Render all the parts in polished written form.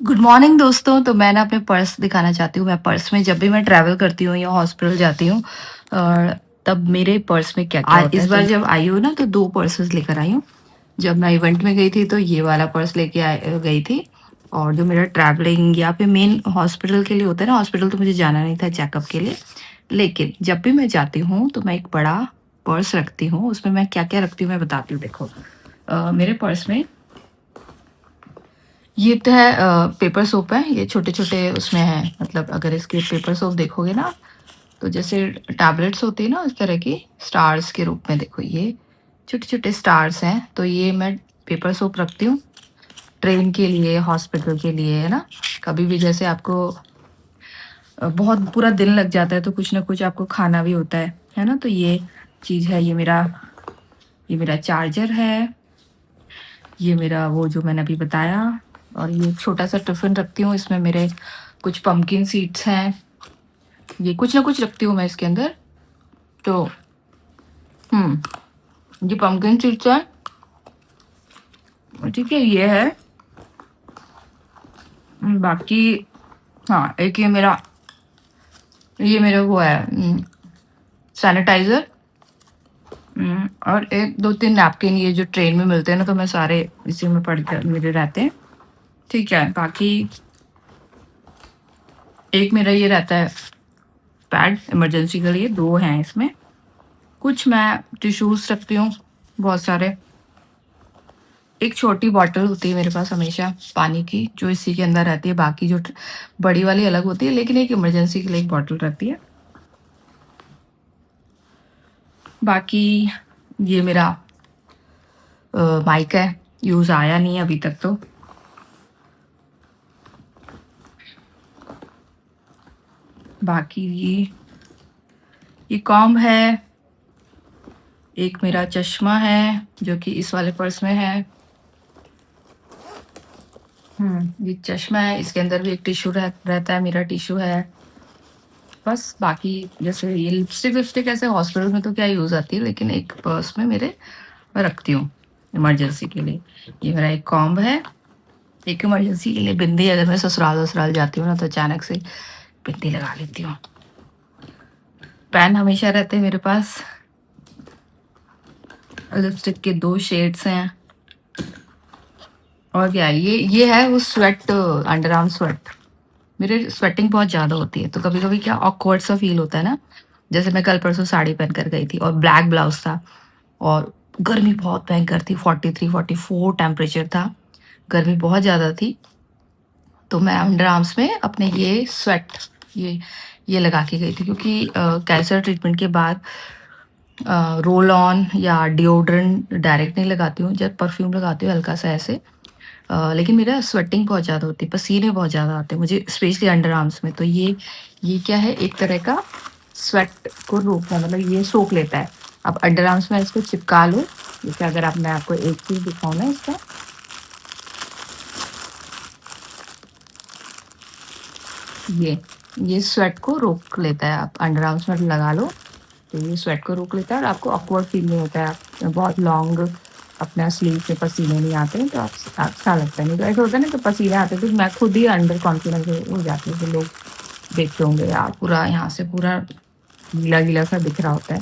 Good morning दोस्तों। तो मैं ना अपने पर्स दिखाना चाहती हूँ। मैं पर्स में जब भी मैं ट्रैवल करती हूँ या हॉस्पिटल जाती हूँ तब मेरे पर्स में क्या-क्या होता है। इस बार जब आई हूँ ना तो 2 पर्सेस लेकर आई हूँ। जब मैं इवेंट में गई थी तो ये वाला पर्स लेके गई थी और जो मेरा ट्रैवलिंग या फिर मेन हॉस्पिटल के लिए होता है ना, हॉस्पिटल तो मुझे जाना नहीं था चेकअप के लिए। लेकिन जब भी मैं जाती हूँ तो मैं एक बड़ा पर्स रखती हूँ। उसमें मैं क्या-क्या रखती हूँ मैं बताती हूँ देखो। मेरे पर्स में ये तो है पेपर सोप है, ये छोटे-छोटे उसमें है, मतलब अगर इसके पेपर सोप देखोगे ना, तो जैसे टैबलेट्स होती है ना उस तरह की स्टार्स के रूप में देखो ये छोटे-छोटे स्टार्स हैं, तो ये मैं पेपर सोप रखती हूँ, ट्रेन के लिए, हॉस्पिटल के लिए, है ना? कभी भी जैसे आपको बहुत पूरा दिन लग जाता है तो कुछ ना कुछ आपको खाना भी होता है ना? तो ये चीज़ है, ये मेरा चार्जर है, ये मेरा वो जो मैंने अभी बताया और ये छोटा-सा टिफ़िन रखती हूँ, इसमें मेरे कुछ पम्पकिन सीड्स हैं, ये कुछ ना कुछ रखती हूँ मैं इसके अंदर। तो हुँ, ये पम्पकिन सीड्स है, ठीक है, ये है। बाकी हाँ, एक ये मेरा वो है सैनिटाइज़र और 1, 2, 3 नैपकिन ये जो ट्रेन में मिलते हैं ना, तो मैं सारे इसी में पड़ के मेरे रहते हैं, ठीक है। बाकी एक मेरा ये रहता है पैड इमरजेंसी के लिए, 2 हैं इसमें। कुछ मैं टिश्यूज़ रखती हूँ, बहुत सारे। एक छोटी बॉटल होती है मेरे पास हमेशा पानी की, जो इसी के अंदर रहती है, बाकी जो बड़ी वाली अलग होती है, लेकिन एक इमरजेंसी के लिए एक बॉटल रहती है। बाकी ये मेरा माइक है, यूज़ आया नहीं है अभी तक तो। बाकी ये कॉम्ब है, एक मेरा चश्मा है जो कि इस वाले पर्स में है। ये चश्मा है, इसके अंदर भी एक टिश्यू रहता है, मेरा टिश्यू है। बस बाकी जैसे ये लिपस्टिक ऐसे हॉस्पिटल में तो क्या यूज़ आती है, लेकिन एक पर्स में मेरे मैं रखती हूँ इमरजेंसी के लिए। ये मेरा एक कॉम्ब है, एक इमरजेंसी के लिए बिंदी, अगर मैं ससुराल-वसुराल जाती हूँ ना तो अचानक से बिंदी लगा लेती हूँ। पेन हमेशा रहते हैं मेरे पास, लिपस्टिक के 2 शेड्स हैं। और क्या है, ये है वो स्वेट, अंडर आर्म स्वेट। मेरे स्वेटिंग बहुत ज़्यादा होती है, तो कभी-कभी क्या ऑकवर्ड सा फ़ील होता है ना, जैसे मैं कल परसों साड़ी पहन कर गई थी और ब्लैक ब्लाउज़ था और गर्मी बहुत भयंकर थी, 43-44 टेम्परेचर था, गर्मी बहुत ज़्यादा थी। तो मैं अंडर आर्म्स में अपने ये स्वेट ये ये लगा के गई थी, क्योंकि कैंसर ट्रीटमेंट के बाद रोल ऑन या डिओड्रेंट डायरेक्ट नहीं लगाती हूँ, जब परफ्यूम लगाती हूँ हल्का सा ऐसे। लेकिन मेरा स्वेटिंग बहुत ज़्यादा होती है, पसीने बहुत ज़्यादा आते हैं मुझे, स्पेशली अंडर आर्म्स में। तो ये क्या है, एक तरह का स्वेट को रोकना, मतलब ये सोख लेता है। अब अंडर आर्म्स में इसको चिपका लो, जैसे अगर आप मैं आपको एक चीज़ दिखाऊँ ना इसका, ये ये स्वेट को रोक लेता है। आप अंडर आर्म्स में लगा लो, तो ये स्वेट को रोक लेता है और आपको ऑकवर्ड फील नहीं होता है। आप बहुत लॉन्ग अपना स्लीव से पसीने नहीं आते हैं, तो आप अच्छा लगता है। नहीं तो ऐसा होता है ना कि पसीने आते हैं, तो मैं खुद ही अंडर कॉन्फिडेंस हो जाती हूँ, तो लोग देखते होंगे यार पूरा यहाँ से पूरा गीला-गीला सा दिख रहा होता है।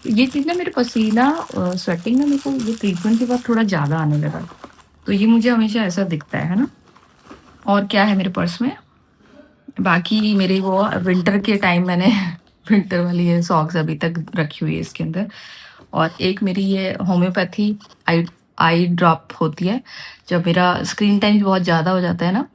तो ये चीज़ ना, मेरे पसीना स्वेटिंग ना मेरे को ये ट्रीटमेंट के बाद थोड़ा ज़्यादा आने लगा। तो ये मुझे हमेशा ऐसा दिखता है ना? और क्या है मेरे पर्स में? बाकी मेरे वो विंटर के टाइम मैंने विंटर वाली ये सॉक्स अभी तक रखी हुई है इसके अंदर। और एक मेरी ये होम्योपैथी आई आई ड्रॉप होती है, जब मेरा स्क्रीन टाइम बहुत ज़्यादा हो जाता है ना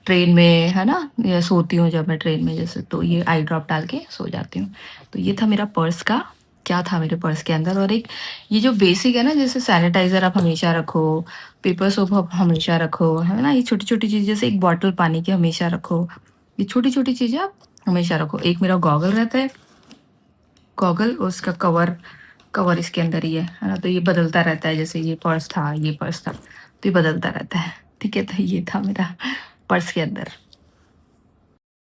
ट्रेन में, है ना? या सोती हूँ जब मैं ट्रेन में जैसे, तो ये आई ड्रॉप डाल के सो जाती हूँ। तो ये था मेरा पर्स का, क्या था मेरे पर्स के अंदर। और एक ये जो बेसिक है ना, जैसे सैनिटाइज़र आप हमेशा रखो, पेपर सोप आप हमेशा रखो, है ना? ये छोटी-छोटी चीज़, जैसे एक बॉटल पानी की हमेशा रखो। ये छोटी-छोटी चीज़ें आप हमेशा रखो। एक मेरा गॉगल रहता है, गॉगल उसका कवर कवर इसके अंदर ही है ना? तो ये बदलता रहता है, जैसे ये पर्स था, ये पर्स था, तो ये बदलता रहता है। ठीक है? तो ये था मेरा पर्स के अंदर।